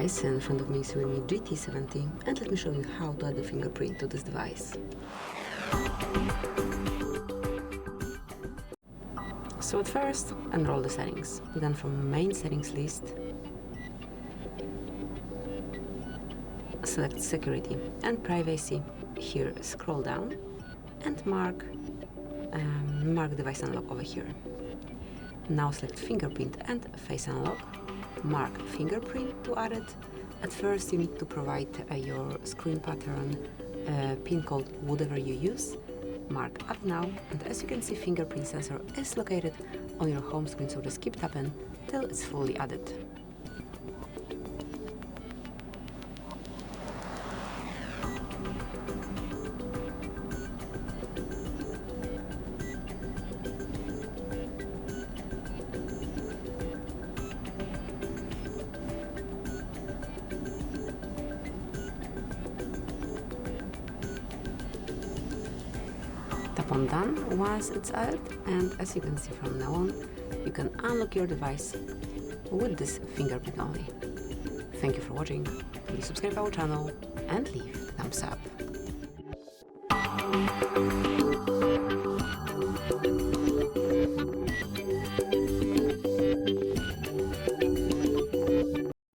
guys, in front of me is REALME GT 70 and let me show you how to add the fingerprint to this device. So at first, enroll the settings. Then from main settings list, select security and privacy. Here scroll down and mark device unlock over here. Now select fingerprint and face unlock. Mark fingerprint to add it. At first you need to provide your screen pattern, pin code, whatever you use. Mark add now, and as you can see, fingerprint sensor is located on your home screen, so just keep tapping till it's fully added. Tap on done once it's added, and as you can see from now on, you can unlock your device with this fingerprint only. Thank you for watching. Please subscribe our channel and leave the thumbs up.